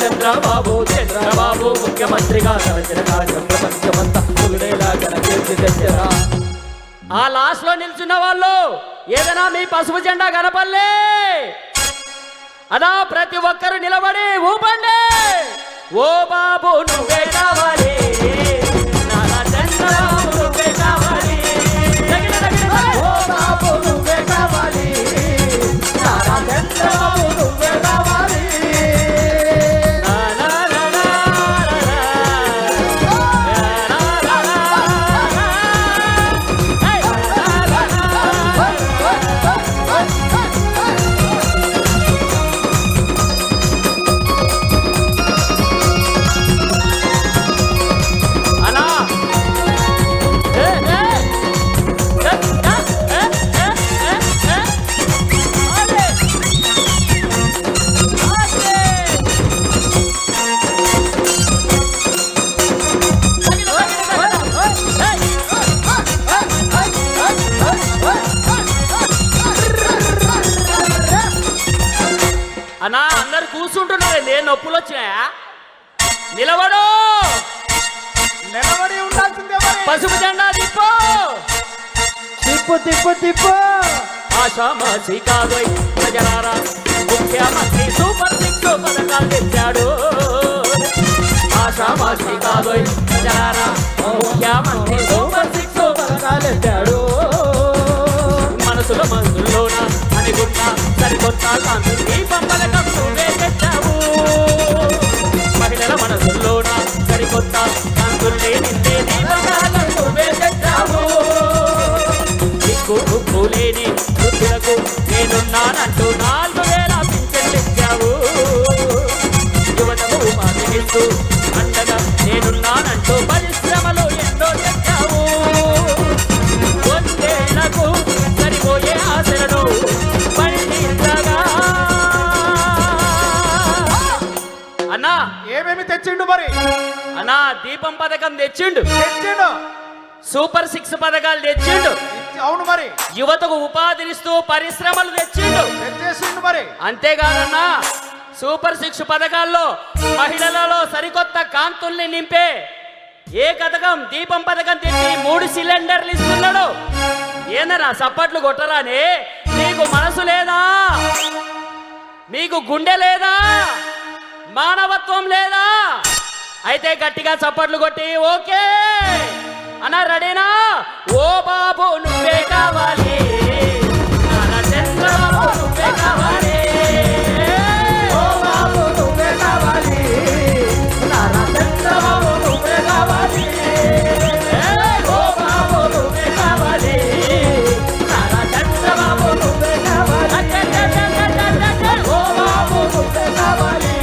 చంద్రబాబు చంద్రబాబు ముఖ్యమంత్రిగా తలచిన కార్యం ప్రపంచమంతా పొగిడేలా కనకేసి తెచ్చరా. ఆ లాస్ట్ లో నిల్చున్న వాళ్ళు ఏదైనా మీ పసుపు జెండా కనపల్లే అదా ప్రతి ఒక్కరు నిలబడి ఊపండి. ఓ బాబు నువ్వే కావాలి, నారా చంద్రబాబు నువ్వే కావాలి. ఓ బాబు నువ్వే కావాలి, నారా చంద్రబాబు నువ్వే కావాలి. అన్నా అందరు కూర్చుంటున్నారండి, నొప్పులు వచ్చినాయా? నిలబడు, నిలబడి ఉండాల్సిందే. పసుపు జెండా తిప్పు తిప్పు తిప్పు తిప్పు. ఆషామాషి కాదోయ్ ప్రజలారా, ముఖ్యమంత్రి సూపర్ సిక్స్ పథకాలు తెచ్చాడు. ఆషామాషి కాదోయ్ ప్రజలారా, ముఖ్యమంత్రి సూపర్ సిక్స్ పథకాలు తెచ్చాడు. మనసులో మనసుల్లోన అనుకున్నా సరికొత్త కాంతి పంపలకం నువ్వే తెచ్చావు. మహిళల మనసుల్లోన సరికొత్త కాంతుల్ని నిండే దీపకాలం నువ్వే తెచ్చావు. దిక్కు ఉప్పు లేని వృద్ధులకు నేనున్నానంటూ 4000 పింఛన్లు ఇచ్చావు. యువతకు ఉపాధినిస్తూ అండగా నేనున్నానంటూ పరిశ్రమలు ఎన్నో తెచ్చావు. వందేళ్లకు సరిపోయే ఆశలను పండించగా. అన్నా ఏమేమి తెచ్చిండు మరి? అన్నా దీపం పథకం తెచ్చిండు, తెచ్చిండు. సూపర్ సిక్స్ పథకాలు తెచ్చిండు. అవును మరి. యువతకు ఉపాధినిస్తూ పరిశ్రమలు తెచ్చిండు, తెచ్చేసిండు మరి. అంతేకాదన్నా సూపర్ సిక్స్ పథకాల్లో మహిళలలో సరికొత్త కాంతుల్ని నింపే ఏ పథకం దీపం పథకం తెచ్చి 3 సిలిండర్లు ఇస్తున్నాడు. ఏందన్నా సప్పట్లు కొట్టరాని? మీకు మనసు లేదా? మీకు గుండె లేదా? మానవత్వం లేదా? అయితే గట్టిగా చప్పట్లు కొట్టి ఓకే అన్న రెడీనా? ఓ బాబు నువ్వే కావాలి, నారా చంద్రబాబు నువ్వే కావాలి. ఓ బాబు నువ్వే కావాలి, నారా చంద్రబాబు నువ్వే కావాలి. ఓ బాబు నువ్వే కావాలి, నారా చంద్రబాబు నువ్వే కావాలి. ఓ బాబు నువ్వే కావాలి,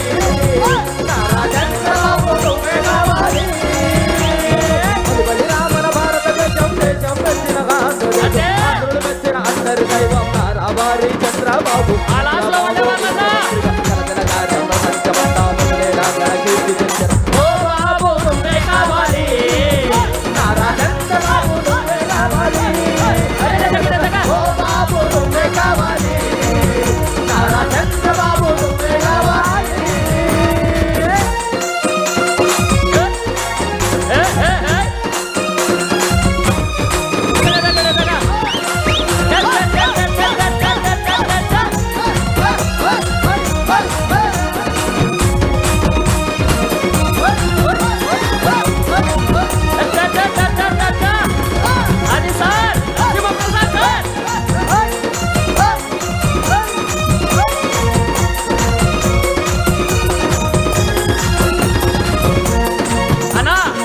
నారా చంద్రబాబు నువ్వే కావాలి. అందరి దైవం నారావారి చంద్రబాబు.